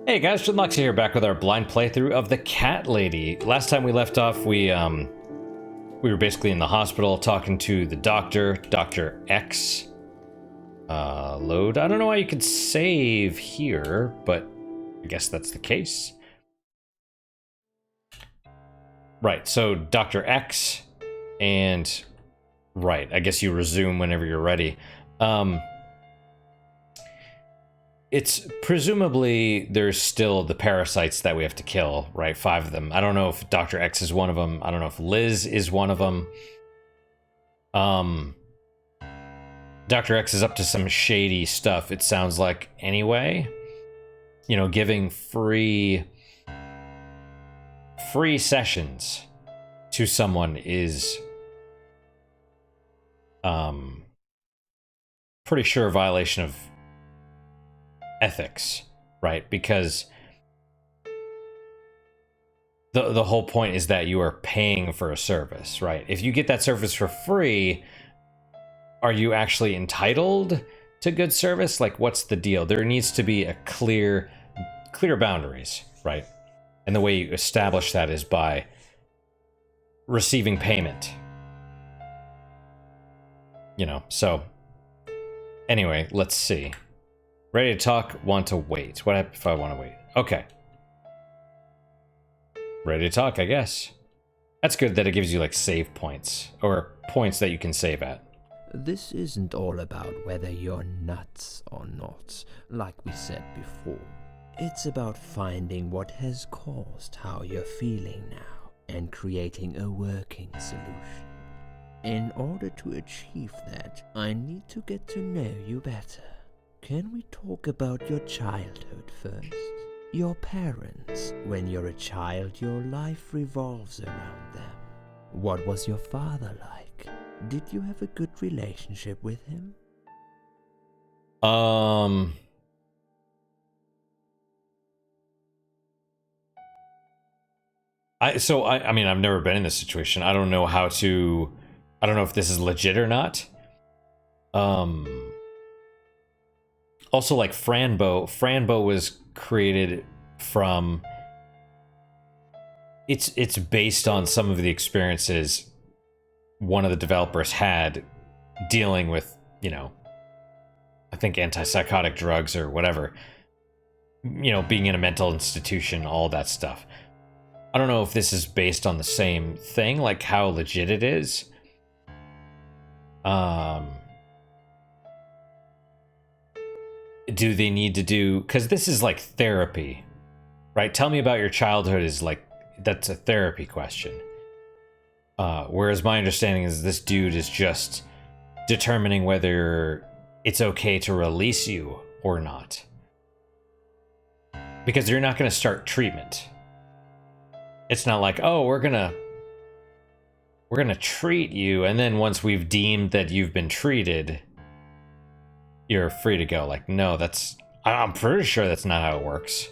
Hey guys, Shinlox here, back with our blind playthrough of The Cat Lady. Last time we left off, we were basically in the hospital talking to the doctor, Dr. X. Load. I don't know why you could save here, but I guess that's the case. Right, so Dr. X, and right, I guess you resume whenever you're ready. It's presumably there's still the parasites that we have to kill, right? 5 of them. I don't know if Dr. X is one of them. I don't know if Liz is one of them. Dr. X is up to some shady stuff, it sounds like, anyway. You know, giving free sessions to someone is pretty sure a violation of ethics, right? Because the whole point is that you are paying for a service, right? If you get that service for free, are you actually entitled to good service? Like, what's the deal? There needs to be a clear boundaries, right? And the way you establish that is by receiving payment. You know, so anyway, let's see. Ready to talk, want to wait. What happens if I want to wait? Okay. Ready to talk, I guess. That's good that it gives you, like, save points. Or points that you can save at. This isn't all about whether you're nuts or not, like we said before. It's about finding what has caused how you're feeling now, and creating a working solution. In order to achieve that, I need to get to know you better. Can we talk about your childhood first? Your parents. When you're a child, your life revolves around them. What was your father like? Did you have a good relationship with him? I mean, I've never been in this situation. I don't know how to... I don't know if this is legit or not. Also, like, Franbo was created from... It's based on some of the experiences one of the developers had dealing with, you know, I think antipsychotic drugs or whatever. You know, being in a mental institution, all that stuff. I don't know if this is based on the same thing, like how legit it is. Do they need to do... Because this is like therapy, right? Tell me about your childhood is like... That's a therapy question. Whereas my understanding is this dude is just determining whether it's okay to release you or not. Because you're not going to start treatment. It's not like, oh, we're gonna treat you, and then once we've deemed that you've been treated, you're free to go. Like, no, I'm pretty sure that's not how it works.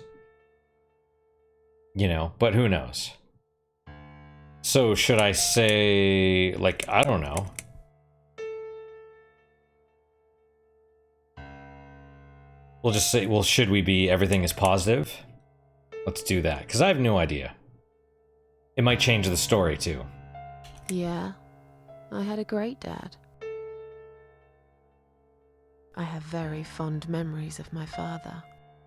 You know, but who knows? So should I say, like, I don't know. We'll just say, well, should we be everything is positive? Let's do that, because I have no idea. It might change the story, too. Yeah, I had a great dad. I have very fond memories of my father.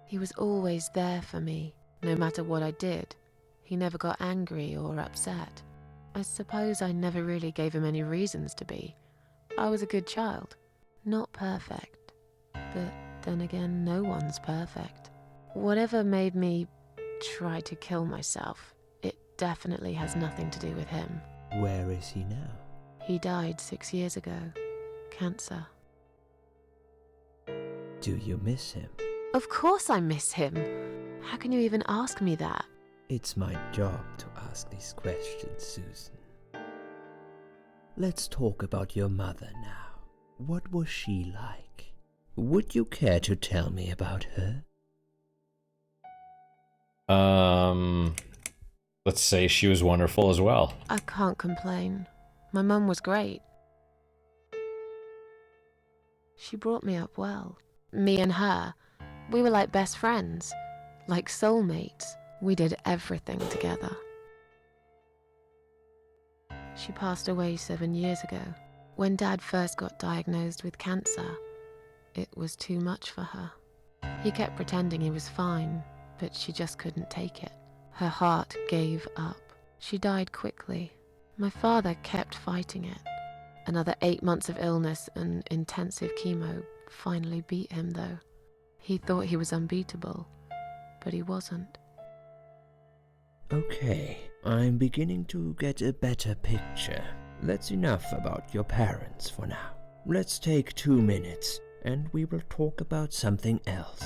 He was always there for me, no matter what I did. He never got angry or upset. I suppose I never really gave him any reasons to be. I was a good child. Not perfect. But then again, no one's perfect. Whatever made me try to kill myself, it definitely has nothing to do with him. Where is he now? He died 6 years ago. Cancer. Do you miss him? Of course I miss him. How can you even ask me that? It's my job to ask these questions, Susan. Let's talk about your mother now. What was she like? Would you care to tell me about her? Let's say she was wonderful as well. I can't complain. My mum was great. She brought me up well. Me and her, we were like best friends. Like soulmates, we did everything together. She passed away 7 years ago. When Dad first got diagnosed with cancer, it was too much for her. He kept pretending he was fine, but she just couldn't take it. Her heart gave up. She died quickly. My father kept fighting it. Another 8 months of illness and intensive chemo finally beat him, though. He thought he was unbeatable, but he wasn't. Okay, I'm beginning to get a better picture. That's enough about your parents for now. Let's take 2 minutes, and we will talk about something else.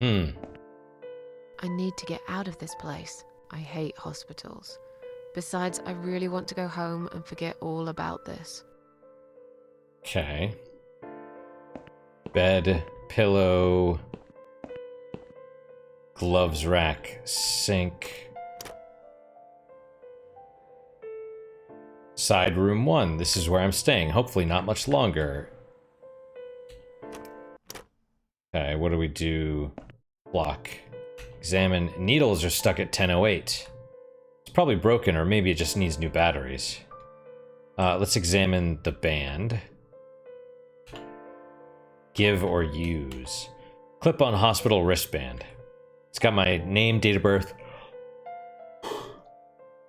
I need to get out of this place. I hate hospitals. Besides, I really want to go home and forget all about this. Okay. Bed, pillow, gloves rack, sink. Side room 1. This is where I'm staying. Hopefully not much longer. Okay, what do we do? Block. Examine. Needles are stuck at 1008. It's probably broken, or maybe it just needs new batteries. Let's examine the band. Give or use. Clip on hospital wristband. It's got my name, date of birth,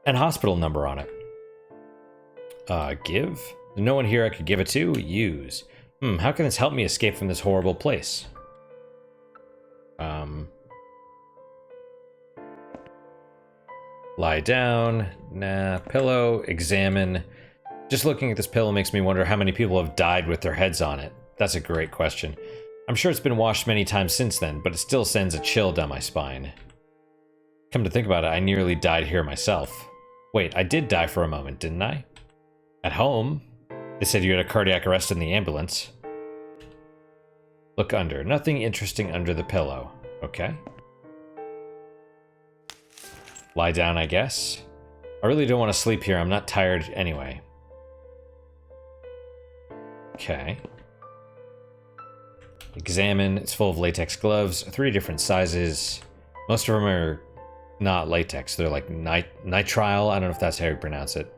and hospital number on it. Give? No one here I could give it to? Use. How can this help me escape from this horrible place? Lie down. Nah. Pillow. Examine. Just looking at this pillow makes me wonder how many people have died with their heads on it. That's a great question. I'm sure it's been washed many times since then, but it still sends a chill down my spine. Come to think about it, I nearly died here myself. Wait, I did die for a moment, didn't I? At home? They said you had a cardiac arrest in the ambulance. Look under. Nothing interesting under the pillow. Okay. Lie down, I guess. I really don't want to sleep here. I'm not tired anyway. Okay. Examine. It's full of latex gloves. 3 different sizes. Most of them are not latex. They're like nitrile. I don't know if that's how you pronounce it.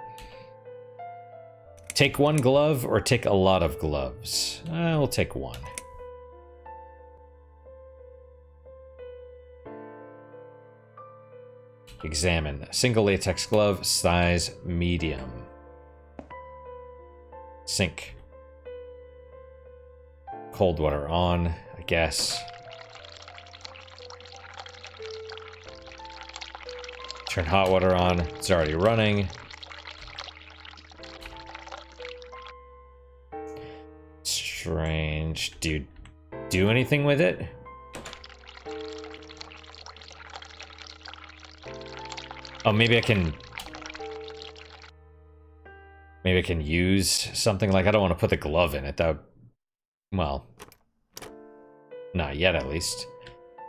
Take 1 glove or take a lot of gloves? We'll take 1. Examine. Single latex glove, size medium. Sink. Cold water on, I guess. Turn hot water on. It's already running. Strange. Do you do anything with it? Oh, maybe I can use something like, I don't want to put the glove in it. That would, well, not yet at least.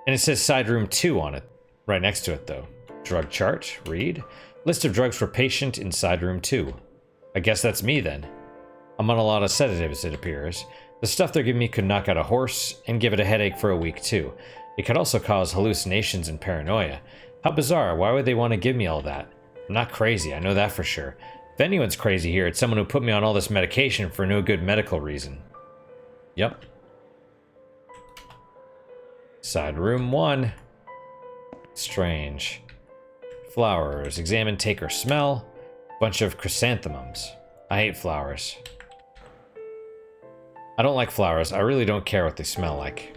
And it says side room 2 on it, right next to it though. Drug chart, read. List of drugs for patient in side room 2. I guess that's me then. I'm on a lot of sedatives, it appears. The stuff they're giving me could knock out a horse and give it a headache for a week too. It could also cause hallucinations and paranoia. How bizarre, why would they want to give me all that? I'm not crazy, I know that for sure. If anyone's crazy here, it's someone who put me on all this medication for no good medical reason. Yep. Side room 1. Strange. Flowers. Examine, take, or smell. Bunch of chrysanthemums. I hate flowers. I don't like flowers. I really don't care what they smell like.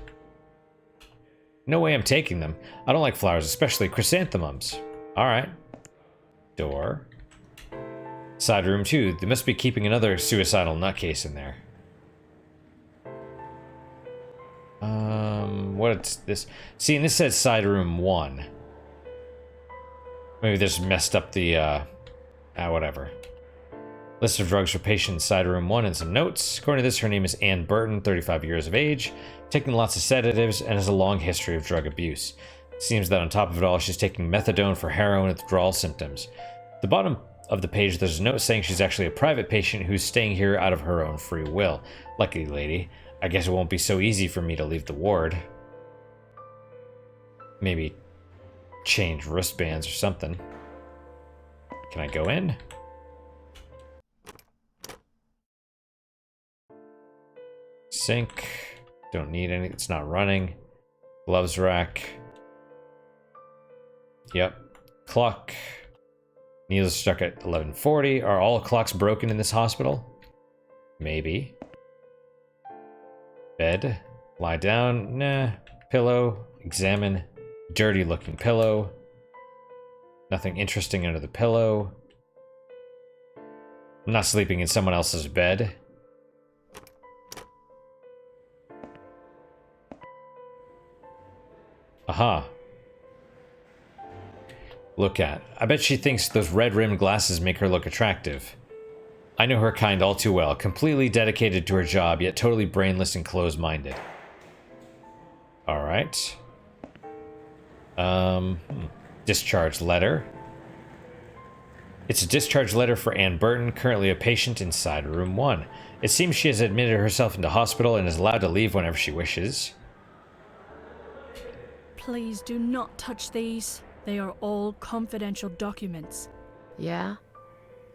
No way I'm taking them. I don't like flowers, especially chrysanthemums. Alright. Door. Side room 2. They must be keeping another suicidal nutcase in there. What's this? See, and this says side room 1. Maybe they just messed up the, whatever. List of drugs for patient in side room 1 and some notes. According to this, her name is Ann Burton, 35 years of age, taking lots of sedatives, and has a long history of drug abuse. Seems that on top of it all, she's taking methadone for heroin withdrawal symptoms. At the bottom of the page, there's a note saying she's actually a private patient who's staying here out of her own free will. Lucky lady. I guess it won't be so easy for me to leave the ward. Maybe change wristbands or something. Can I go in? Sink. Don't need any. It's not running. Gloves rack. Yep. Clock. Needles stuck at 11:40. Are all clocks broken in this hospital? Maybe. Bed. Lie down. Nah. Pillow. Examine. Dirty looking pillow. Nothing interesting under the pillow. I'm not sleeping in someone else's bed. Aha. Look at. I bet she thinks those red-rimmed glasses make her look attractive. I know her kind all too well. Completely dedicated to her job, yet totally brainless and closed-minded. Alright. Discharge letter. It's a discharge letter for Ann Burton, currently a patient inside room 1. It seems she has admitted herself into hospital and is allowed to leave whenever she wishes. Please do not touch these. They are all confidential documents. Yeah?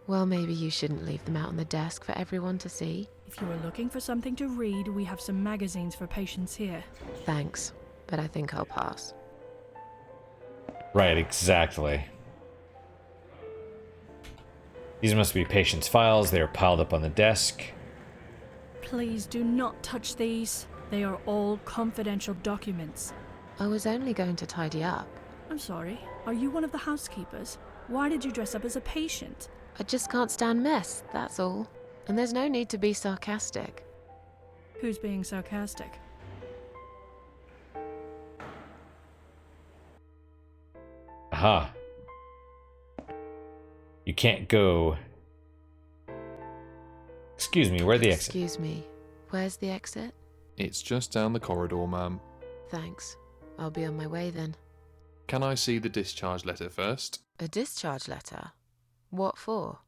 Well, maybe you shouldn't leave them out on the desk for everyone to see. If you are looking for something to read, we have some magazines for patients here. Thanks, but I think I'll pass. Right, exactly. These must be patients' files. They are piled up on the desk. Please do not touch these. They are all confidential documents. I was only going to tidy up. I'm sorry, are you one of the housekeepers? Why did you dress up as a patient? I just can't stand mess, that's all. And there's no need to be sarcastic. Who's being sarcastic? Aha. You can't go... Excuse me, where's the exit? Excuse me, where's the exit? It's just down the corridor, ma'am. Thanks. I'll be on my way then. Can I see the discharge letter first? A discharge letter? What for?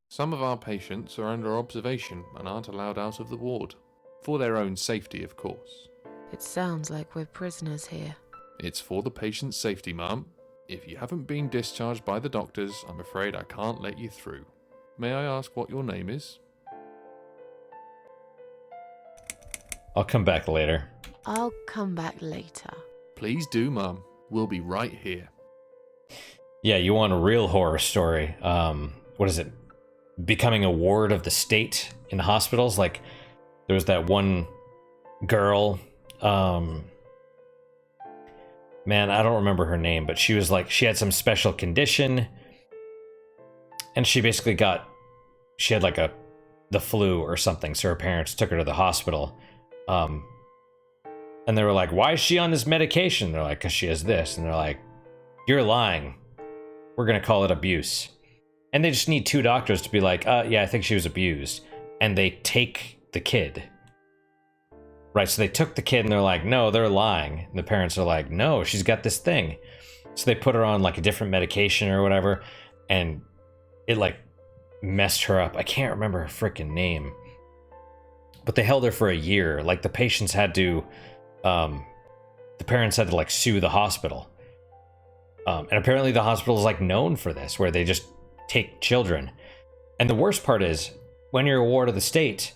Some of our patients are under observation and aren't allowed out of the ward. For their own safety, of course. It sounds like we're prisoners here. It's for the patient's safety, ma'am. If you haven't been discharged by the doctors, I'm afraid I can't let you through. May I ask what your name is? I'll come back later. I'll come back later. Please do, ma'am. We'll be right here. Yeah, you want a real horror story. What is it? Becoming a ward of the state in hospitals? Like, there was that one girl, man, I don't remember her name, but she was like, she had some special condition, and she basically she had like the flu or something, so her parents took her to the hospital. And they were like, why is she on this medication? They're like, because she has this. And they're like, you're lying. We're going to call it abuse. And they just need 2 doctors to be like, yeah, I think she was abused. And they take the kid. Right, so they took the kid and they're like, no, they're lying. And the parents are like, no, she's got this thing. So they put her on like a different medication or whatever. And it like messed her up. I can't remember her freaking name. But they held her for a year. Like the patients had to... the parents had to like sue the hospital. And apparently the hospital is like known for this, where they just take children. And the worst part is, when you're a ward of the state,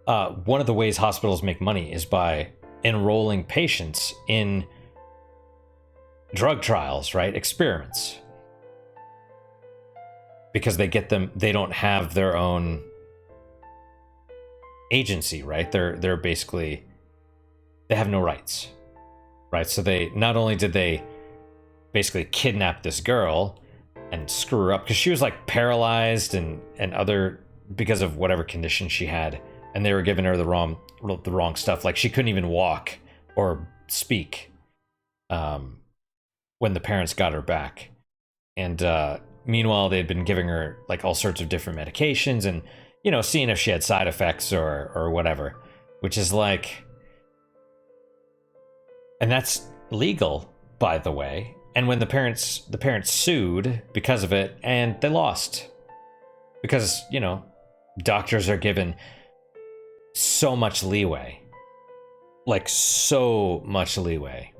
one of the ways hospitals make money is by enrolling patients in drug trials, right? Experiments. Because they don't have their own agency, right? They're basically... They have no rights, right? So they, not only did they basically kidnap this girl and screw her up, because she was like paralyzed and other, because of whatever condition she had, and they were giving her the wrong stuff. Like she couldn't even walk or speak when the parents got her back. And meanwhile, they'd been giving her like all sorts of different medications and, you know, seeing if she had side effects or whatever, which is like... And that's legal, by the way. And when the parents sued because of it, and they lost. Because, you know, doctors are given so much leeway. Like, so much leeway.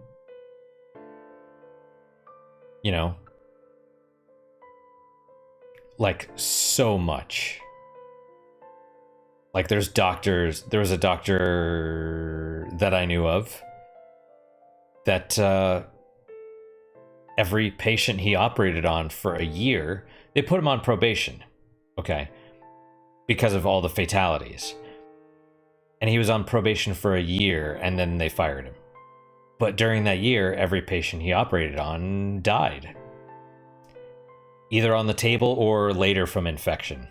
You know? Like, so much. Like, there was a doctor that I knew of that every patient he operated on for a year, they put him on probation, okay, because of all the fatalities. And he was on probation for a year, and then they fired him. But during that year, every patient he operated on died. Either on the table or later from infection.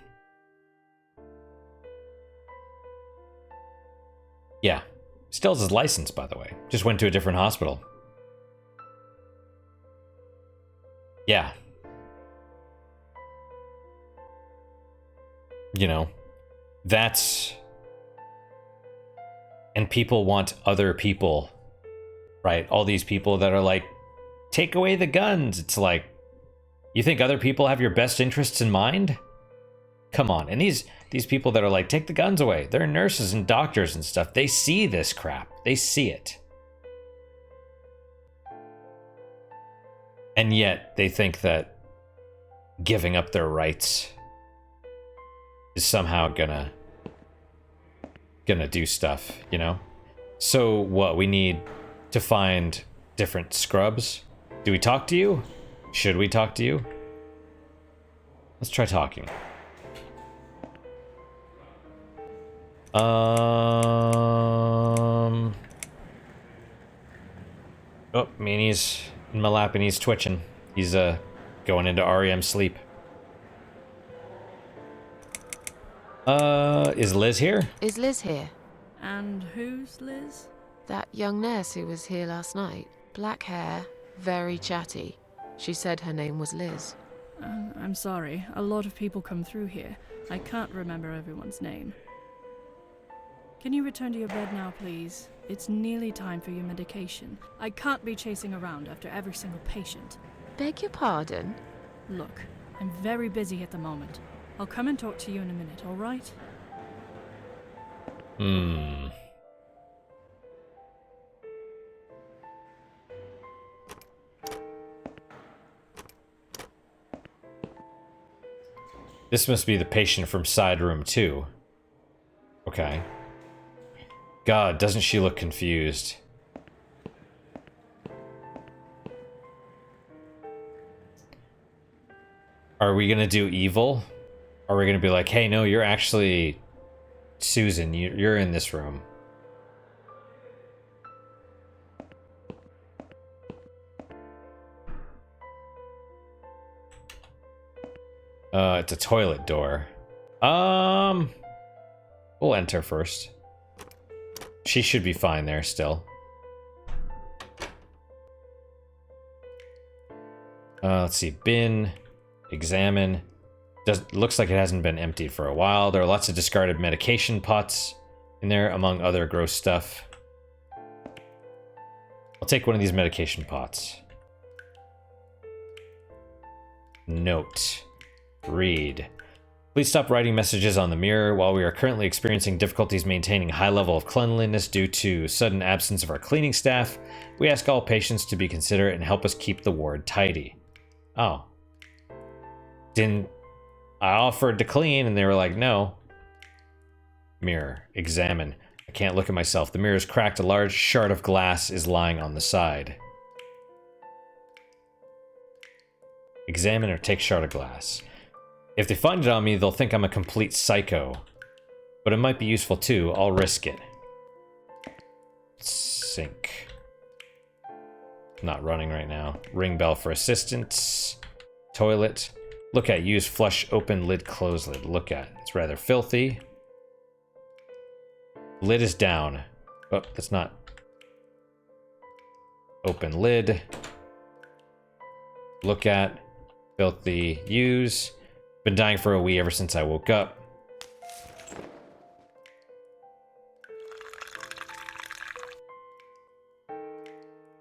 Yeah. Still has his license, by the way. Just went to a different hospital. Yeah. You know, that's... And people want other people, right? All these people that are like, take away the guns. It's like, you think other people have your best interests in mind? Come on. And these people that are like, take the guns away, they're nurses and doctors and stuff. They see this crap. They see it. And yet they think that giving up their rights is somehow gonna do stuff, you know? So what, we need to find different scrubs? Do we talk to you? Should we talk to you? Let's try talking. Oh, Meanie's in my lap and he's twitching. He's going into REM sleep. Is Liz here? Is Liz here? And who's Liz? That young nurse who was here last night. Black hair, very chatty. She said her name was Liz. I'm sorry. A lot of people come through here. I can't remember everyone's name. Can you return to your bed now, please? It's nearly time for your medication. I can't be chasing around after every single patient. Beg your pardon? Look, I'm very busy at the moment. I'll come and talk to you in a minute, all right? This must be the patient from side room 2. Okay. God, doesn't she look confused? Are we gonna do evil? Are we gonna be like, hey, no, you're actually Susan, you're in this room. It's a toilet door. We'll enter first. She should be fine there still. Let's see. Bin. Examine. Looks like it hasn't been emptied for a while. There are lots of discarded medication pots in there, among other gross stuff. I'll take one of these medication pots. Note. Read. Please stop writing messages on the mirror. While we are currently experiencing difficulties maintaining high level of cleanliness due to sudden absence of our cleaning staff, we ask all patients to be considerate and help us keep the ward tidy. Oh. I offered to clean and they were like, no. Mirror. Examine. I can't look at myself. The mirror is cracked. A large shard of glass is lying on the side. Examine or take shard of glass. If they find it on me, they'll think I'm a complete psycho. But it might be useful too. I'll risk it. Sink. Not running right now. Ring bell for assistance. Toilet. Look at. Use flush open lid close lid. Look at. It's rather filthy. Lid is down. Oh, that's not. Open lid. Look at. Filthy. Use. Been dying for a wee ever since I woke up.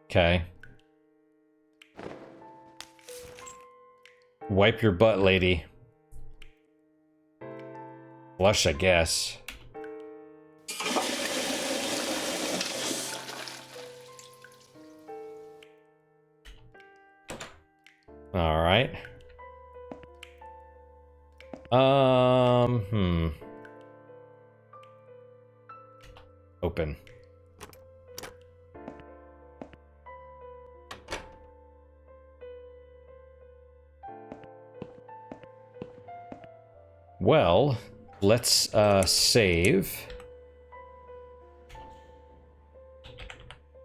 Okay. Wipe your butt, lady. Flush, I guess. All right. Open. Well, let's save.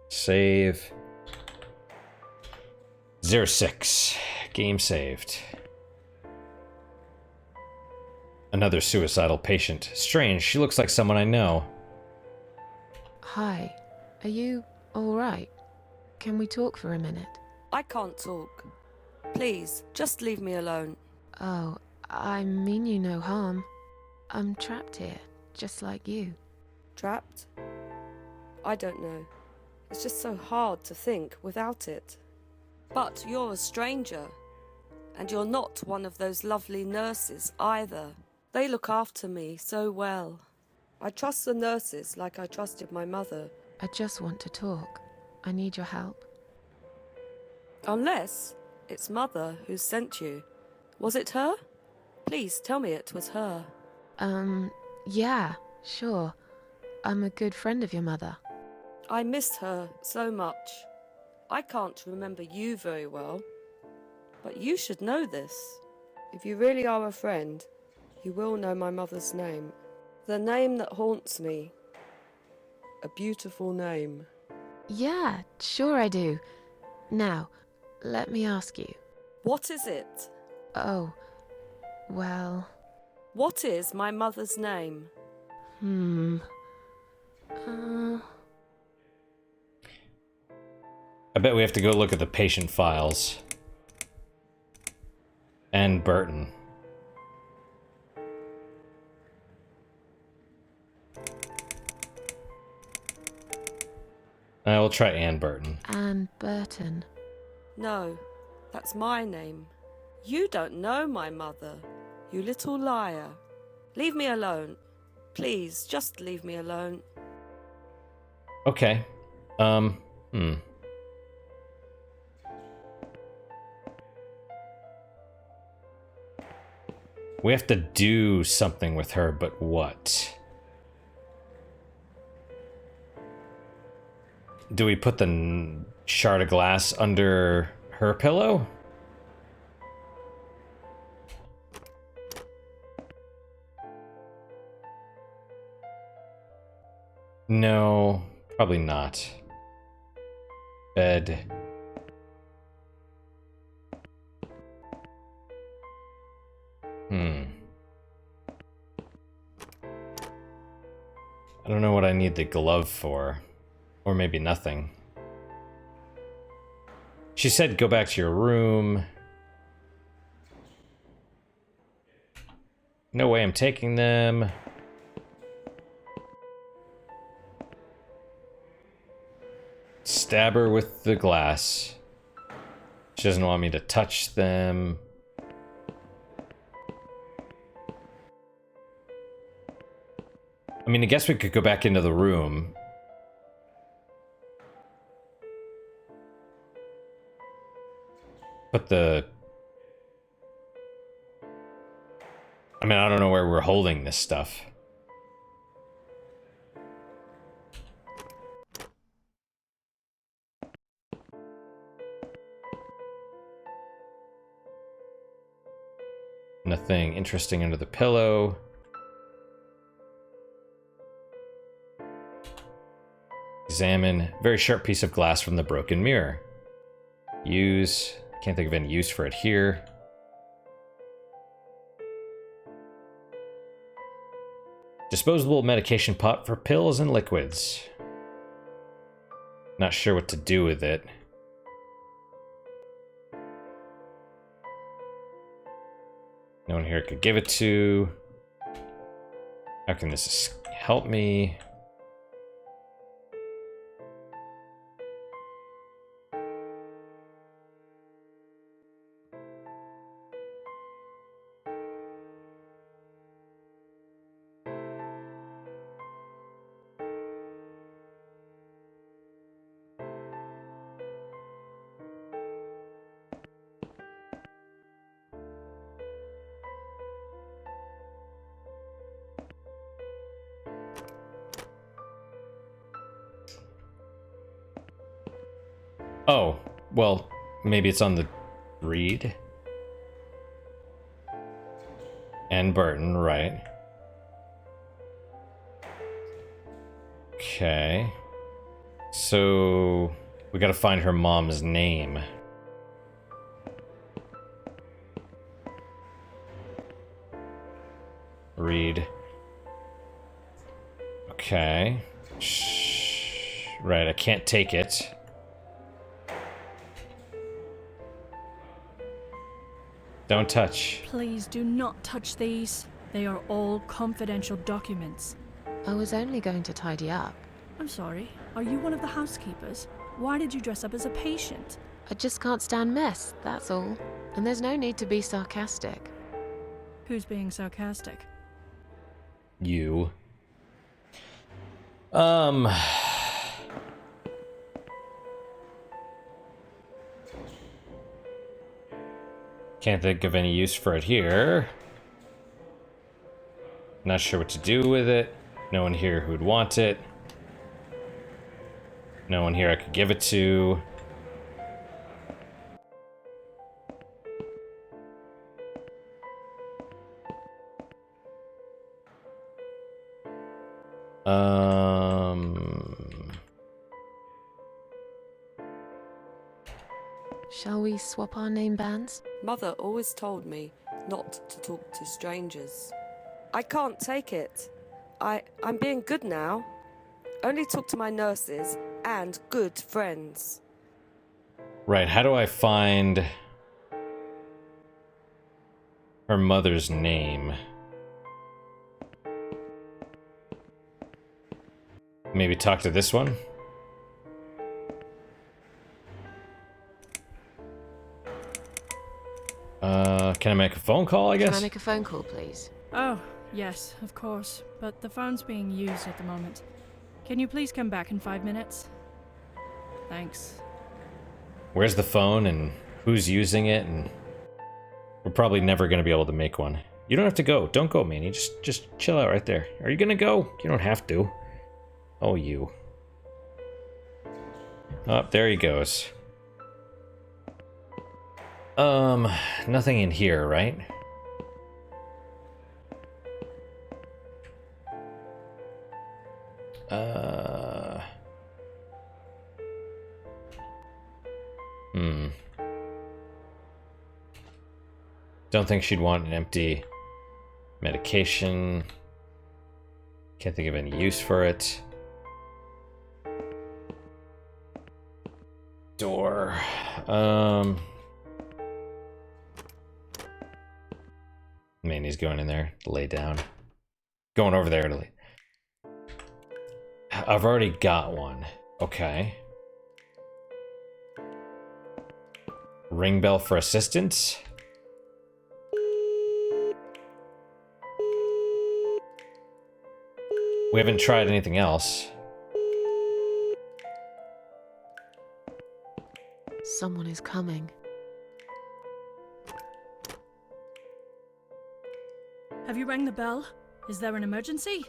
Save. 06. Game saved. Another suicidal patient. Strange, she looks like someone I know. Hi. Are you alright? Can we talk for a minute? I can't talk. Please, just leave me alone. Oh, I mean you no harm. I'm trapped here, just like you. Trapped? I don't know. It's just so hard to think without it. But you're a stranger. And you're not one of those lovely nurses either. They look after me so well. I trust the nurses like I trusted my mother. I just want to talk. I need your help. Unless it's Mother who sent you. Was it her? Please tell me it was her. Yeah, sure. I'm a good friend of your mother. I missed her so much. I can't remember you very well. But you should know this. If you really are a friend, you will know my mother's name. The name that haunts me. A beautiful name. Yeah, sure I do. Now, let me ask you. What is it? Oh, well... What is my mother's name? I bet we have to go look at the patient files. And Burton. I will try Ann Burton. Ann Burton. No, that's my name. You don't know my mother, you little liar. Leave me alone. Please, just leave me alone. Okay. We have to do something with her, but what? Do we put the shard of glass under her pillow? No, probably not. Bed. I don't know what I need the glove for. Or maybe nothing. She said go back to your room. No way I'm taking them. Stab her with the glass. She doesn't want me to touch them. I mean, I guess we could go back into the room. But I mean, I don't know where we're holding this stuff. Nothing interesting under the pillow. Examine. Very sharp piece of glass from the broken mirror. Use. Can't think of any use for it here. Disposable medication pot for pills and liquids. Not sure what to do with it. No one here could give it to. How can this help me? Oh, well, maybe it's on the Reed. And Burton, right. Okay. So, we gotta find her mom's name. Reed. Okay. Shh. Right, I can't take it. Don't touch. Please do not touch these. They are all confidential documents. I was only going to tidy up. I'm sorry. Are you one of the housekeepers? Why did you dress up as a patient? I just can't stand mess, that's all. And there's no need to be sarcastic. Who's being sarcastic? You. Can't think of any use for it here. Not sure what to do with it. No one here who'd want it. No one here I could give it to. Shall we swap our name bands? Mother always told me not to talk to strangers. I can't take it. I'm being good now. Only talk to my nurses and good friends. Right, how do I find her mother's name? Maybe talk to this one? Can I make a phone call, I guess? Can I make a phone call, please? Oh, yes, of course. But the phone's being used at the moment. Can you please come back in 5 minutes? Thanks. Where's the phone and who's using it? And we're probably never going to be able to make one. You don't have to go. Don't go, Manny. Just chill out right there. Are you going to go? You don't have to. Oh, you. Oh, there he goes. Nothing in here, right? Don't think she'd want an empty medication. Can't think of any use for it. Door. Manny's going in there to lay down. Going over there to lay. I've already got one. Okay. Ring bell for assistance. We haven't tried anything else. Someone is coming. Have you rang the bell? Is there an emergency?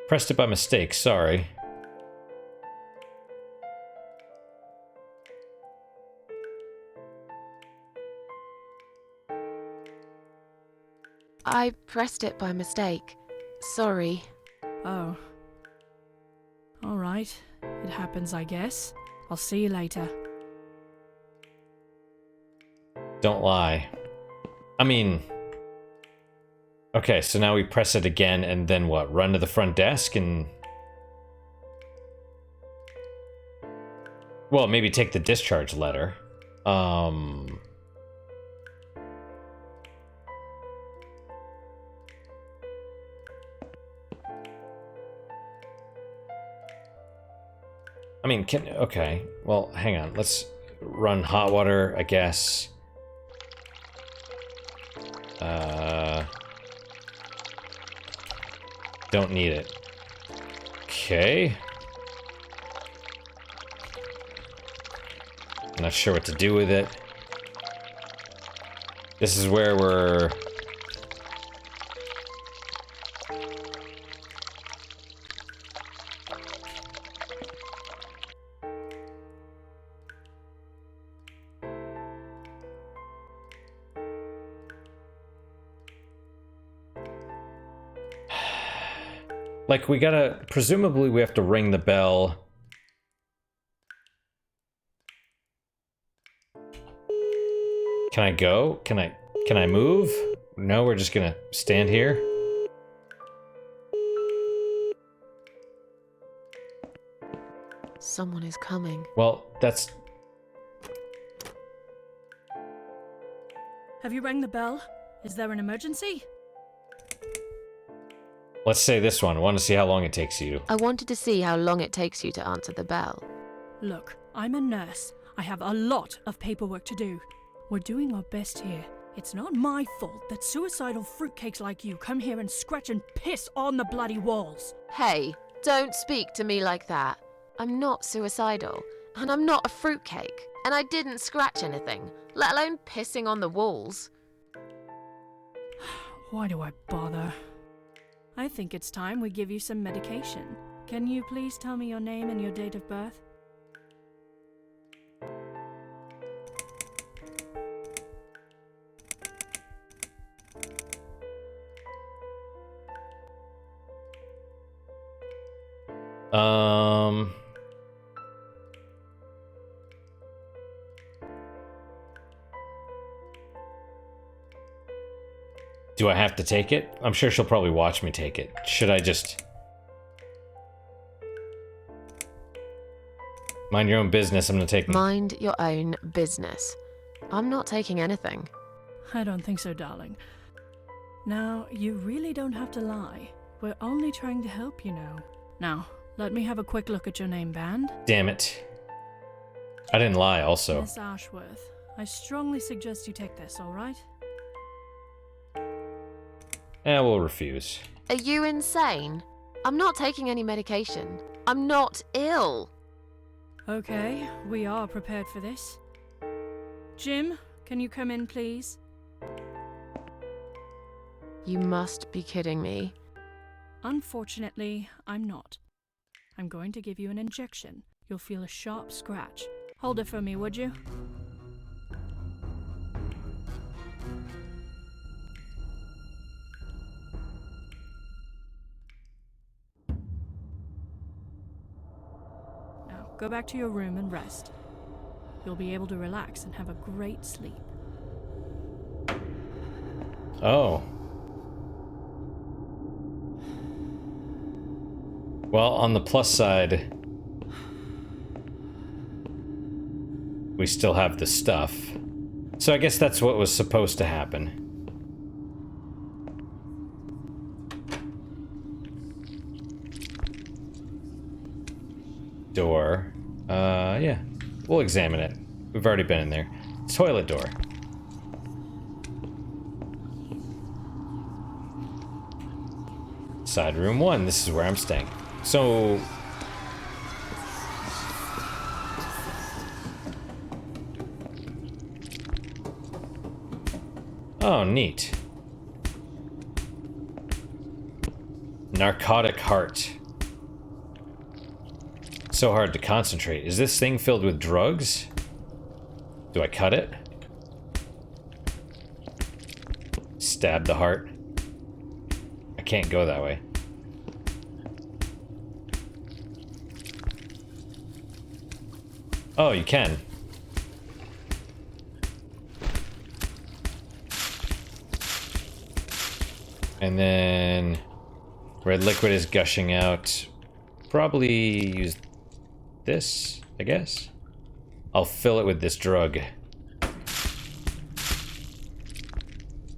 Pressed it by mistake, sorry. I pressed it by mistake. Sorry. Oh. Alright. It happens, I guess. I'll see you later. Don't lie. I mean... Okay, so now we press it again, and then what? Run to the front desk and... Well, maybe take the discharge letter. I mean, okay. Well, hang on. Let's run hot water, I guess. Don't need it. Okay. I'm not sure what to do with it. This is where we're... Like, we gotta... Presumably we have to ring the bell. Can I go? Can I move? No, we're just gonna stand here. Someone is coming. Well, that's... Have you rang the bell? Is there an emergency? Let's say this one. I want to see how long it takes you. I wanted to see how long it takes you to answer the bell. Look, I'm a nurse. I have a lot of paperwork to do. We're doing our best here. It's not my fault that suicidal fruitcakes like you come here and scratch and piss on the bloody walls. Hey, don't speak to me like that. I'm not suicidal, and I'm not a fruitcake, and I didn't scratch anything, let alone pissing on the walls. Why do I bother? I think it's time we give you some medication. Can you please tell me your name and your date of birth? Do I have to take it? I'm sure she'll probably watch me take it. Should I just... Mind your own business, I'm gonna take... Mind your own business. I'm not taking anything. I don't think so, darling. Now, you really don't have to lie. We're only trying to help, you know. Now, let me have a quick look at your name band. Damn it. I didn't lie, also. Miss Ashworth, I strongly suggest you take this, alright? We'll refuse. Are you insane? I'm not taking any medication. I'm not ill. Okay, we are prepared for this. Jim, can you come in, please? You must be kidding me. Unfortunately, I'm not. I'm going to give you an injection. You'll feel a sharp scratch. Hold it for me, would you? Now, go back to your room and rest. You'll be able to relax and have a great sleep. Oh. Well, on the plus side, we still have the stuff. So I guess that's what was supposed to happen. Door. Yeah. We'll examine it. We've already been in there. Toilet door. Side room 1. This is where I'm staying. So... Oh, neat. Narcotic heart. So hard to concentrate. Is this thing filled with drugs? Do I cut it? Stab the heart? I can't go that way. Oh, you can. And then red liquid is gushing out. Probably use this, I guess. I'll fill it with this drug.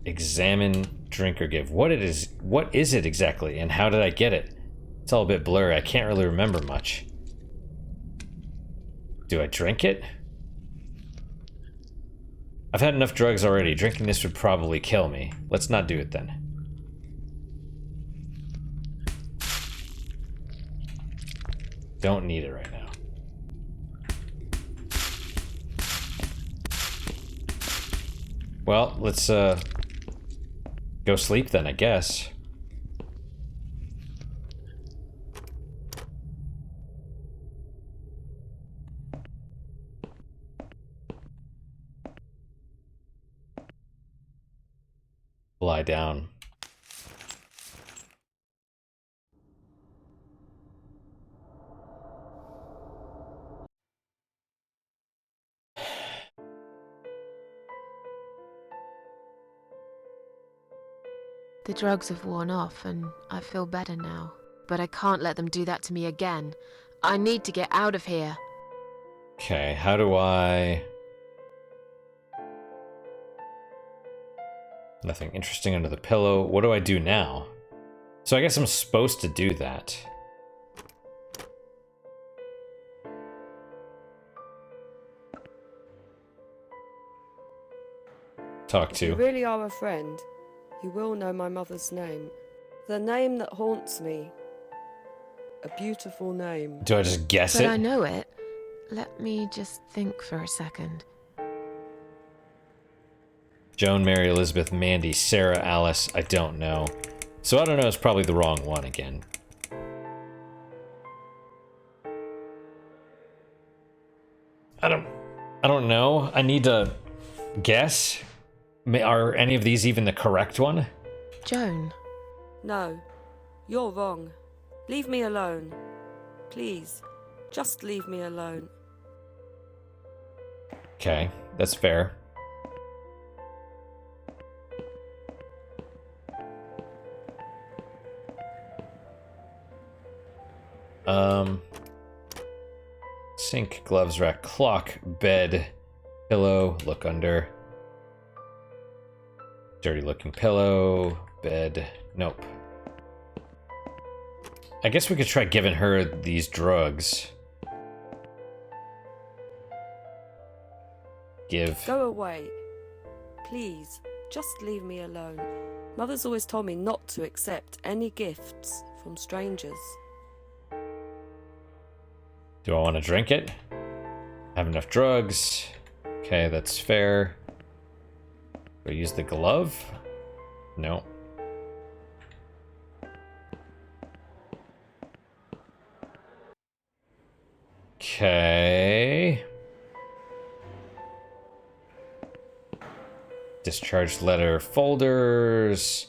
Examine, drink, or give. What is it exactly, and how did I get it? It's all a bit blurry. I can't really remember much. Do I drink it? I've had enough drugs already. Drinking this would probably kill me. Let's not do it then. Don't need it right now. Well, let's go sleep then, I guess. Lie down. The drugs have worn off and I feel better now. But I can't let them do that to me again. I need to get out of here. Okay, how do I... Nothing interesting under the pillow. What do I do now? So I guess I'm supposed to do that. Talk If you to. really are a friend, you will know my mother's name. The name that haunts me. A beautiful name. Do I just guess But it? I know it. Let me just think for a second. Joan, Mary, Elizabeth, Mandy, Sarah, Alice. I don't know. So I don't know is probably the wrong one again. I don't know. I need to guess. Are any of these even the correct one? Joan. No, you're wrong. Leave me alone. Please, just leave me alone. Okay, that's fair. Sink, gloves, rack, clock, bed, pillow, look under. Dirty looking pillow, bed, nope. I guess we could try giving her these drugs. Give. Go away. Please, just leave me alone. Mother's always told me not to accept any gifts from strangers. Do I want to drink it? Have enough drugs. Okay, that's fair. Do I use the glove? No. Okay. Discharged letter folders.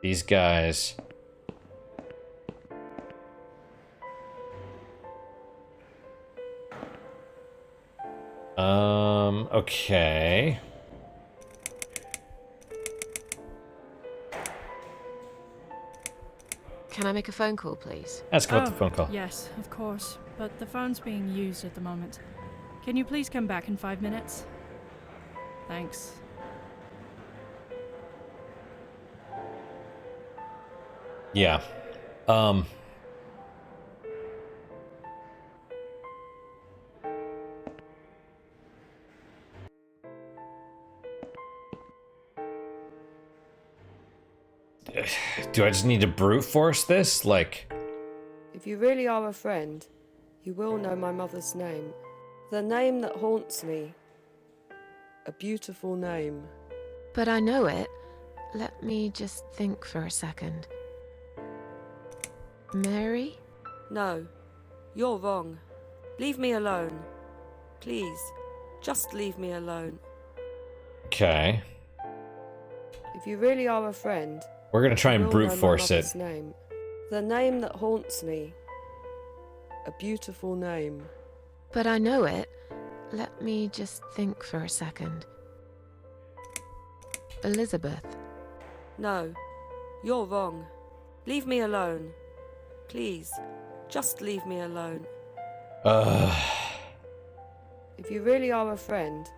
These guys. Okay. Can I make a phone call, please? Ask about the phone call. Yes, of course. But the phone's being used at the moment. Can you please come back in 5 minutes? Thanks. Yeah. Do I just need to brute force this? Like, If you really are a friend, you will know my mother's name. The name that haunts me. A beautiful name. But I know it. Let me just think for a second. Mary? No, you're wrong. Leave me alone. Please, just leave me alone. okay. If you really are a friend, We're gonna try you and will brute know my force it. mother's name. The name that haunts me. A beautiful name. But I know it. Let me just think for a second. Elizabeth. No, you're wrong. Leave me alone. Please, just leave me alone. If you really are a friend,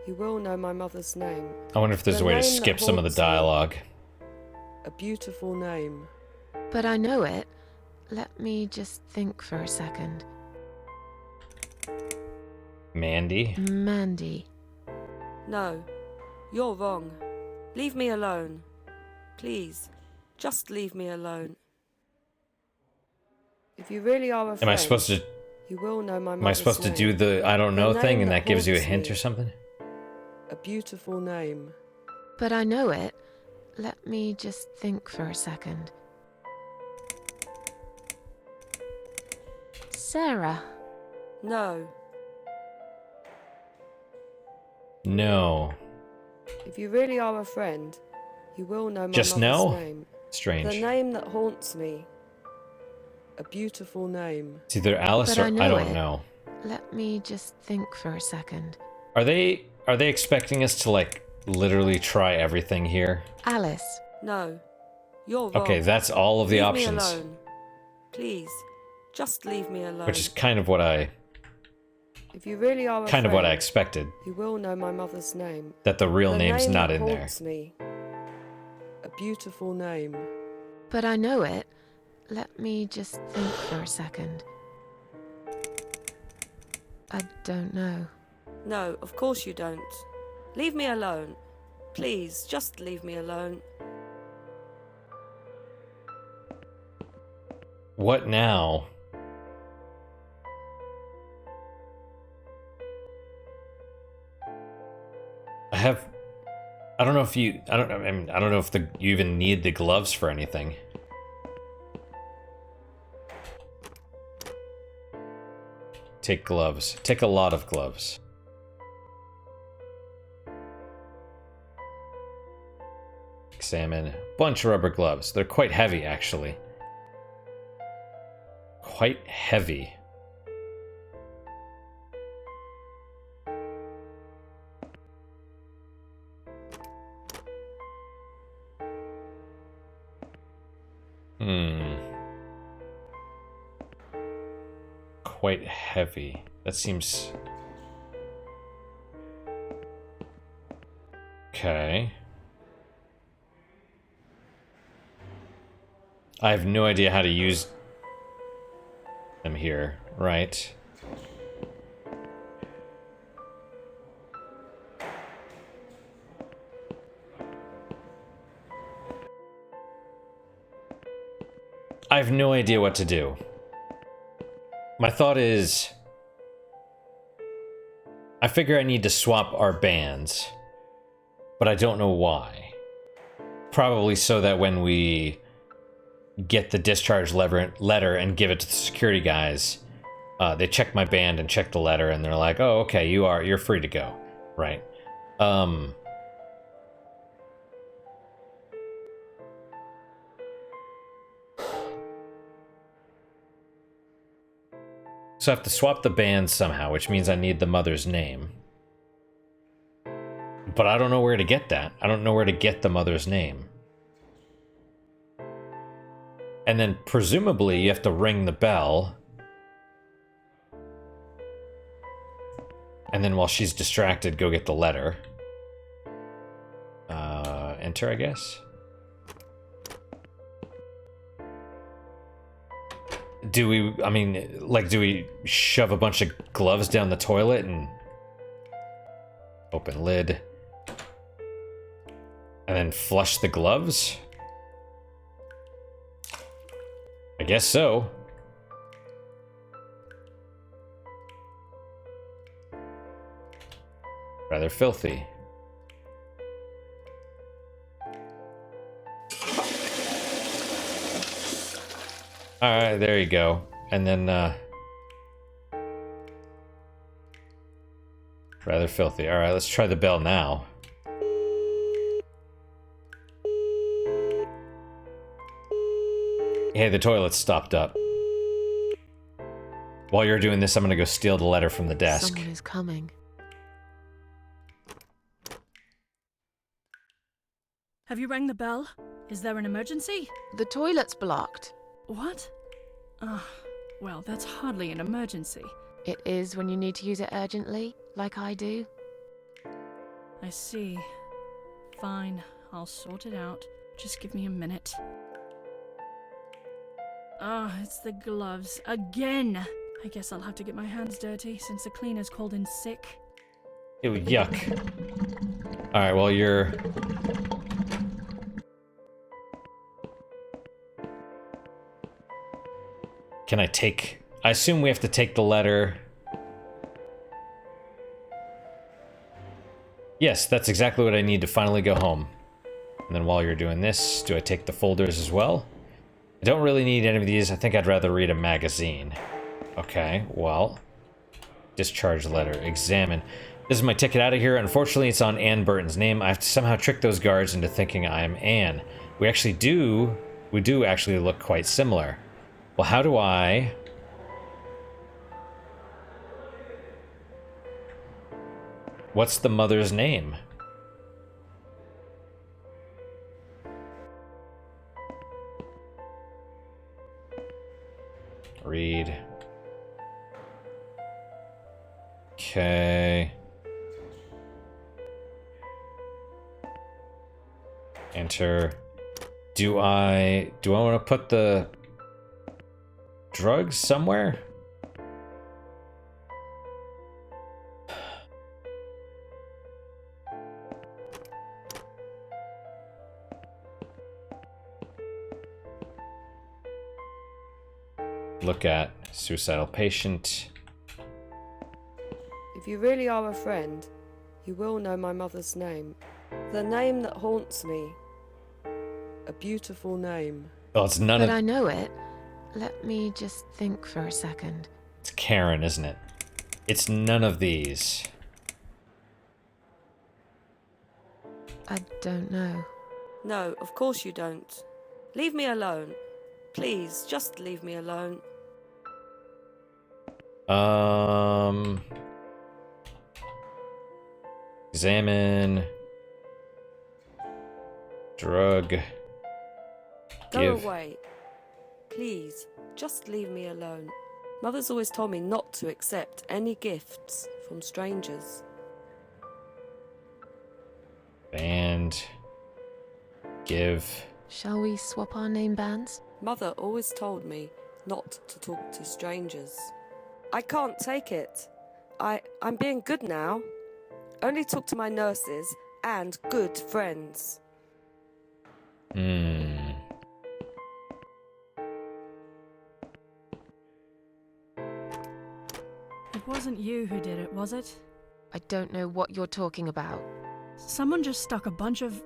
you will know my mother's name. I wonder if there's a The way to name that skip some of the haunts me. dialogue. A beautiful name. But I know it. Let me just think for a second. Mandy. Mandy. No, you're wrong. Leave me alone. Please, just leave me alone. If you really are a friend, Am I supposed to? you will know my mother's Am I supposed to do name. the I don't know The thing, name and that that gives you a haunts hint me. or something? A beautiful name. But I know it. Let me just think for a second. Sarah. No, No. if you really are a friend, you will know my Just mother's no? name. The Strange. name that haunts me. A beautiful name. It's either Alice But or I I know don't it. know. Let me just think for a second. Are they expecting us to like literally try everything here? Alice. No, You're wrong. Okay, that's all of the leave options. me alone. Please, just leave me alone. Which is kind of what I If you really are kind of what I afraid, expected. you will know my mother's name. That the real The name's name not that in there. haunts me. A beautiful name. But I know it. Let me just think for a second. I don't know. No, of course you don't. Leave me alone. Please, just leave me alone. What now? I don't know if you, I don't know if you even need the gloves for anything. Take gloves. Take a lot of gloves. Examine. Bunch of rubber gloves. They're quite heavy, actually. Quite heavy. Quite heavy. That seems... Okay. I have no idea how to use them here, right? I have no idea what to do. My thought is... I figure I need to swap our bands, but I don't know why. Probably so that when we get the discharge letter and give it to the security guys, they check my band and check the letter, and they're like, "Oh, okay, you're free to go," right? So I have to swap the bands somehow, which means I need the mother's name. But I don't know where to get that. I don't know where to get the mother's name. And then presumably you have to ring the bell. And then while she's distracted, go get the letter. Enter, I guess. Do we, I mean, like, do we shove a bunch of gloves down the toilet and open lid and then flush the gloves? I guess so. Rather filthy. Alright, there you go. And then, rather filthy. Alright, let's try the bell now. Hey, the toilet's stopped up. While you're doing this, I'm gonna go steal the letter from the desk. Someone is coming. Have you rang the bell? Is there an emergency? The toilet's blocked. What? Well, that's hardly an emergency. It is when you need to use it urgently, like I do. I see. Fine, I'll sort it out. Just give me a minute. It's the gloves. Again! I guess I'll have to get my hands dirty since the cleaner's called in sick. Ew, yuck. Alright, well, you're... Can I take... I assume we have to take the letter. Yes, that's exactly what I need to finally go home. And then while you're doing this, do I take the folders as well? I don't really need any of these. I think I'd rather read a magazine. Okay, well. Discharge letter. Examine. This is my ticket out of here. Unfortunately, it's on Ann Burton's name. I have to somehow trick those guards into thinking I am Anne. We do actually look quite similar. Well, how do I... What's the mother's name? Read. Okay. Enter. Do I want to put the drugs somewhere? Look at suicidal patient. If you really are a friend, you will know my mother's name. The name that haunts me. A beautiful name. Oh, it's none But of... I know it. Let me just think for a second. It's Karen, isn't it? It's none of these. I don't know. No, of course you don't. Leave me alone. Please, just leave me alone. Examine. Drug. Go Give. away. Please, just leave me alone. Mother's always told me not to accept any gifts from strangers. Band. Give. Shall we swap our name bands? Mother always told me not to talk to strangers. I can't take it. I'm being good now. Only talk to my nurses and good friends. It wasn't you who did it, was it? I don't know what you're talking about. Someone just stuck a bunch of...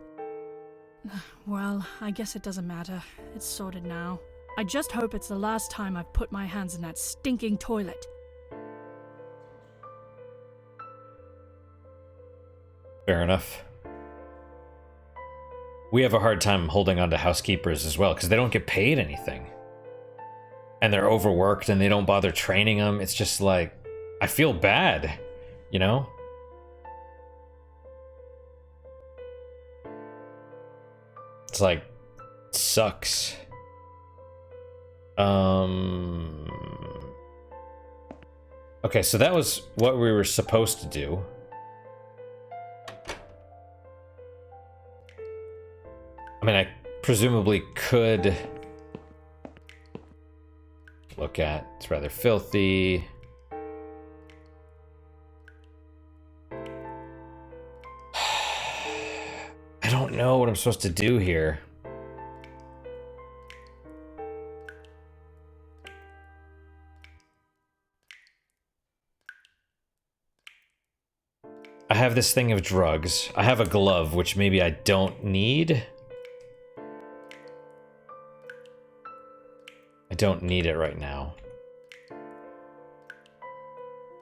Well, I guess it doesn't matter. It's sorted now. I just hope it's the last time I've put my hands in that stinking toilet. Fair enough. We have a hard time holding on to housekeepers as well, because they don't get paid anything. And they're overworked, and they don't bother training them. It's just like, I feel bad, you know? It's like, it sucks. Okay, so that was what we were supposed to do. I mean, I presumably could look at. It's rather filthy. I don't know what I'm supposed to do here. I have this thing of drugs. I have a glove, which maybe I don't need. I don't need it right now.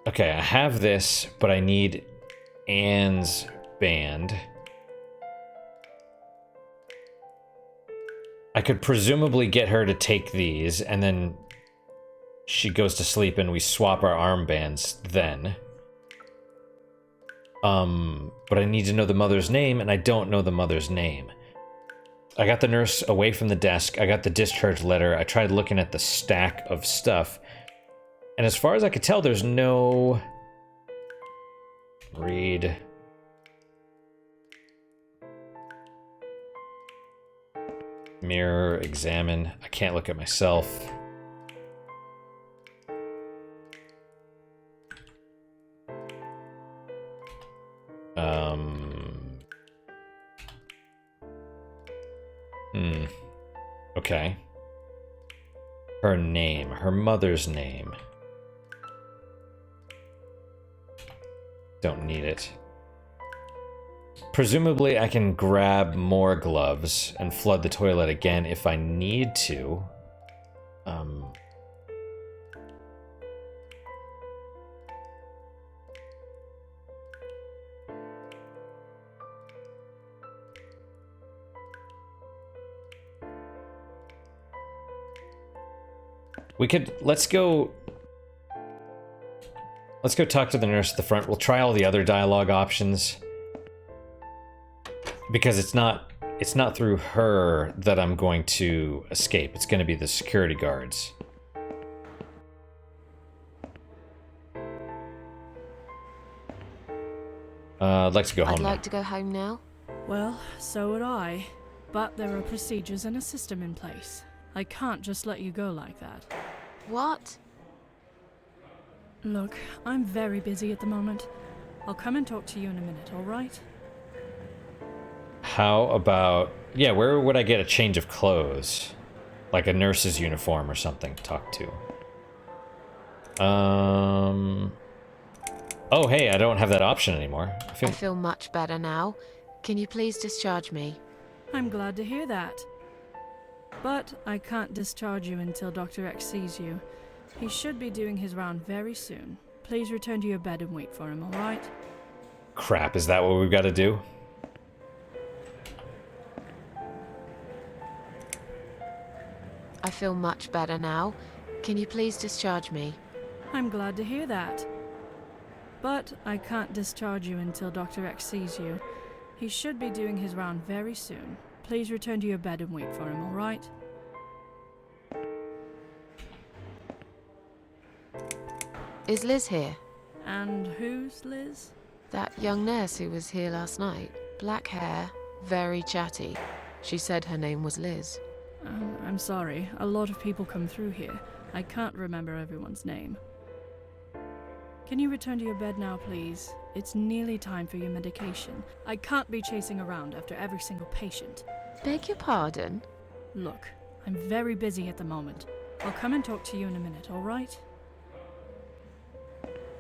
Okay, I have this, but I need Anne's band. I could presumably get her to take these, and then she goes to sleep and we swap our armbands then. But I need to know the mother's name, and I don't know the mother's name. I got the nurse away from the desk. I got the discharge letter. I tried looking at the stack of stuff. And as far as I could tell, there's no... Read. Mirror, examine. I can't look at myself. Okay. Her name. Her mother's name. Don't need it. Presumably I can grab more gloves and flood the toilet again if I need to. We could, let's go talk to the nurse at the front. We'll try all the other dialogue options. Because it's not through her that I'm going to escape. It's going to be the security guards. I'd like to go home I'd now. like to go home now. Well, so would I. But there are procedures and a system in place. I can't just let you go like that. What? Look, I'm very busy at the moment. I'll come and talk to you in a minute, alright? How about... Yeah, where would I get a change of clothes? Like a nurse's uniform or something to talk to. Oh, hey, I don't have that option anymore. I feel much better now. Can you please discharge me? I'm glad to hear that. But I can't discharge you until Dr. X sees you. He should be doing his round very soon. Please return to your bed and wait for him, alright? Crap, is that what we've got to do? I feel much better now. Can you please discharge me? I'm glad to hear that. But I can't discharge you until Dr. X sees you. He should be doing his round very soon. Please return to your bed and wait for him, alright? Is Liz here? And who's Liz? That young nurse who was here last night. Black hair, very chatty. She said her name was Liz. I'm sorry. A lot of people come through here. I can't remember everyone's name. Can you return to your bed now, please? It's nearly time for your medication. I can't be chasing around after every single patient. Beg your pardon? Look, I'm very busy at the moment. I'll come and talk to you in a minute, alright?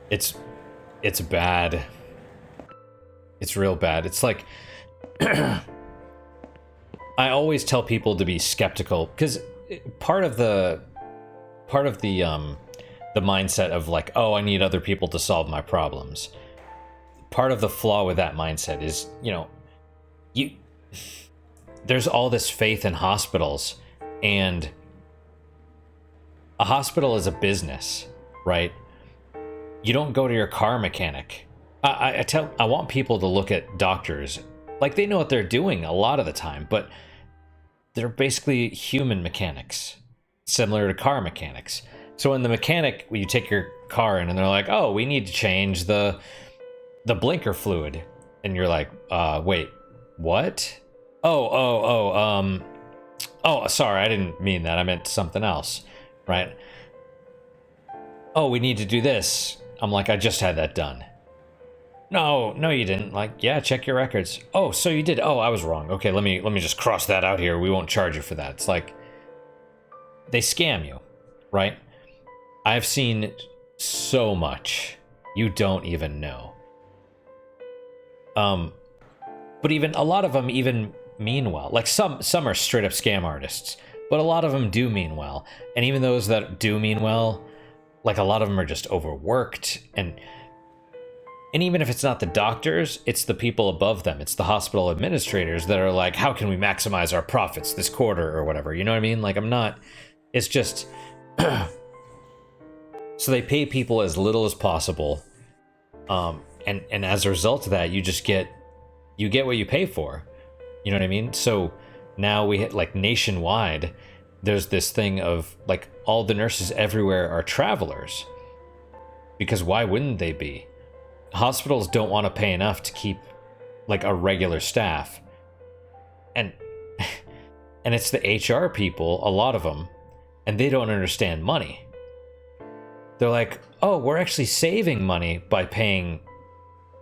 It's bad. It's real bad. It's like... I always tell people to be skeptical, because part of the mindset of like, oh, I need other people to solve my problems. Part of the flaw with that mindset is, there's all this faith in hospitals, and a hospital is a business, right? You don't go to your car mechanic. I want people to look at doctors like they know what they're doing a lot of the time, but they're basically human mechanics, similar to car mechanics. So when when you take your car in and they're like, oh, we need to change the blinker fluid, and you're like, wait, what? Oh, sorry, I didn't mean that. I meant something else, right? Oh, we need to do this. I'm like, I just had that done. No, you didn't. Like, yeah, check your records. Oh, so you did. Oh, I was wrong. Okay, let me just cross that out here. We won't charge you for that. It's like they scam you, right? I've seen so much you don't even know. But even a lot of them even mean well. Like some are straight up scam artists, but a lot of them do mean well. And even those that do mean well, like a lot of them are just overworked, and even if it's not the doctors, it's the people above them. It's the hospital administrators that are like, how can we maximize our profits this quarter or whatever? You know what I mean? Like, it's just, so they pay people as little as possible. And as a result of that, you get what you pay for. You know what I mean? So now we hit like nationwide, there's this thing of like all the nurses everywhere are travelers, because why wouldn't they be? Hospitals don't want to pay enough to keep like a regular staff, and it's the HR people, a lot of them, and they don't understand money. They're like, oh, we're actually saving money by paying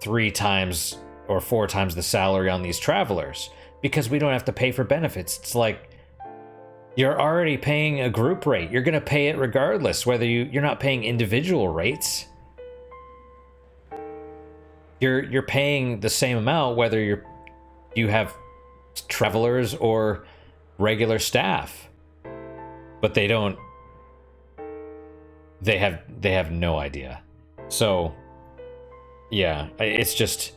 3 times or 4 times the salary on these travelers because we don't have to pay for benefits. It's like, you're already paying a group rate. You're going to pay it regardless, whether you're not paying individual rates. You're paying the same amount whether you have travelers or regular staff. But they have no idea. So yeah, it's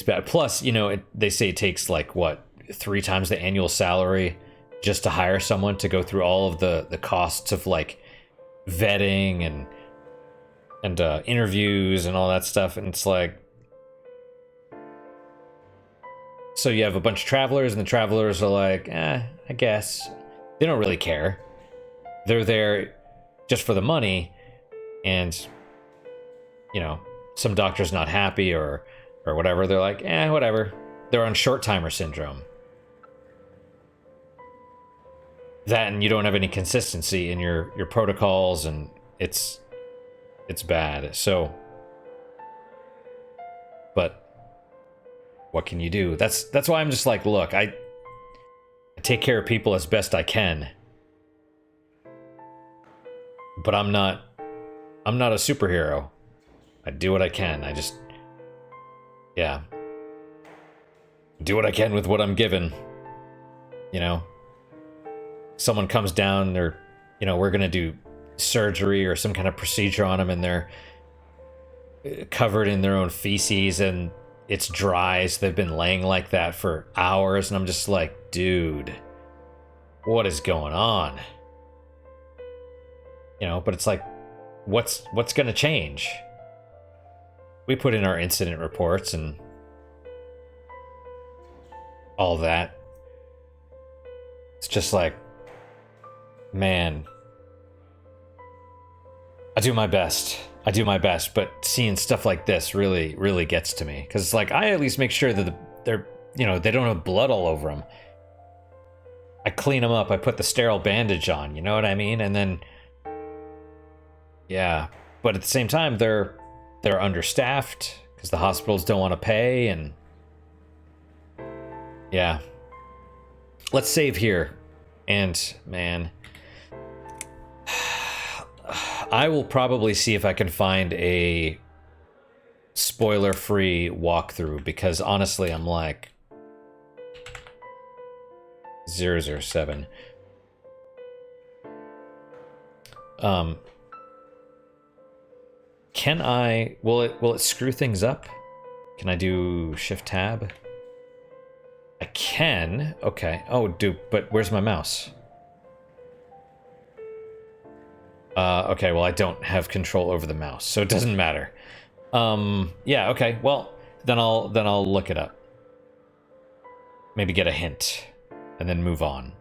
bad. Plus, they say it takes like what, 3 times the annual salary just to hire someone to go through all of the costs of like vetting and interviews and all that stuff. And it's like, so you have a bunch of travelers, and the travelers are like, I guess. They don't really care. They're there just for the money, and some doctor's not happy or whatever, they're like, whatever. They're on short timer syndrome. That, and you don't have any consistency in your protocols, and it's bad. So, but what can you do? That's why I'm just like, look, I take care of people as best I can, but I'm not a superhero. I do what I can. I just, yeah, do what I can with what I'm given. You know, someone comes down, they're, you know, we're gonna do surgery or some kind of procedure on them, and they're covered in their own feces and it's dry, so they've been laying like that for hours, and I'm just like, dude, what is going on? You know, but it's like, what's gonna change? We put in our incident reports and all that. It's just like, man, I do my best, but seeing stuff like this really, really gets to me. Because it's like, I at least make sure that they're, you know, they don't have blood all over them. I clean them up, I put the sterile bandage on, you know what I mean? And then, yeah, but at the same time, they're understaffed because the hospitals don't want to pay, and yeah. Let's save here. And man, I will probably see if I can find a spoiler-free walkthrough, because honestly, I'm like 007. Can I, will it screw things up? Can I do Shift Tab? I can. Okay. Oh, dude, but where's my mouse? Okay, well, I don't have control over the mouse, so it doesn't matter. Yeah, okay, well, then I'll look it up. Maybe get a hint, and then move on.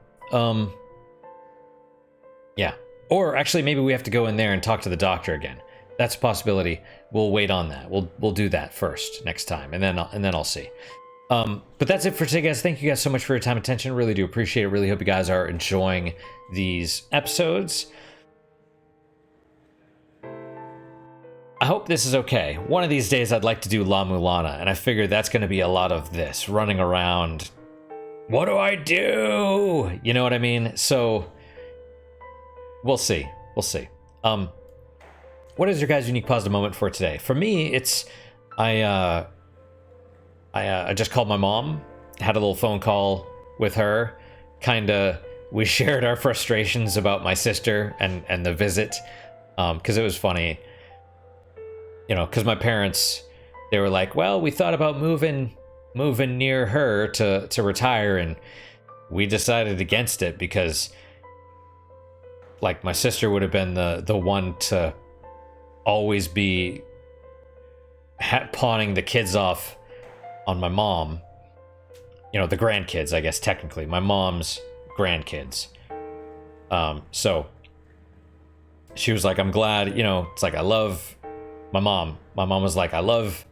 Yeah. Or actually, maybe we have to go in there and talk to the doctor again. That's a possibility. We'll wait on that. We'll do that first next time, and then I'll see. But that's it for today, guys. Thank you guys so much for your time and attention. Really do appreciate it. Really hope you guys are enjoying these episodes. I hope this is okay. One of these days I'd like to do La Mulana, and I figure that's going to be a lot of this, running around. What do I do? You know what I mean? So, we'll see. We'll see. What is your guys' unique positive moment for today? For me, it's, I just called my mom, had a little phone call with her, we shared our frustrations about my sister and the visit, because it was funny. You know, because my parents, they were like, well, we thought about moving near her to retire, and we decided against it because, like, my sister would have been the one to always be pawning the kids off on my mom. You know, the grandkids, I guess, technically. My mom's grandkids. So, she was like, I'm glad, you know, it's like, I love my mom. My mom was like, I love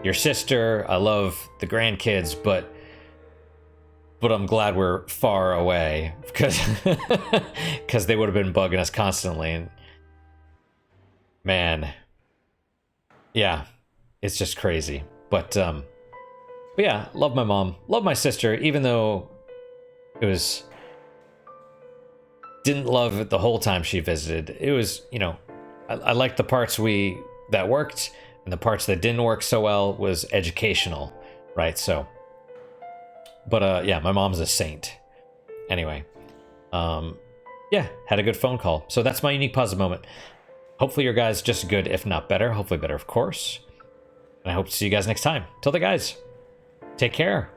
your sister, I love the grandkids, but I'm glad we're far away, because they would have been bugging us constantly. And man, yeah, it's just crazy. But yeah, love my mom, love my sister, even though it was, didn't love it the whole time she visited. It was, you know, I liked the parts that worked, and the parts that didn't work so well was educational, right? So, but yeah, my mom's a saint. Anyway, yeah, had a good phone call. So that's my unique positive moment. Hopefully your guys just good, if not better. Hopefully better, of course. And I hope to see you guys next time. Till then, guys, take care.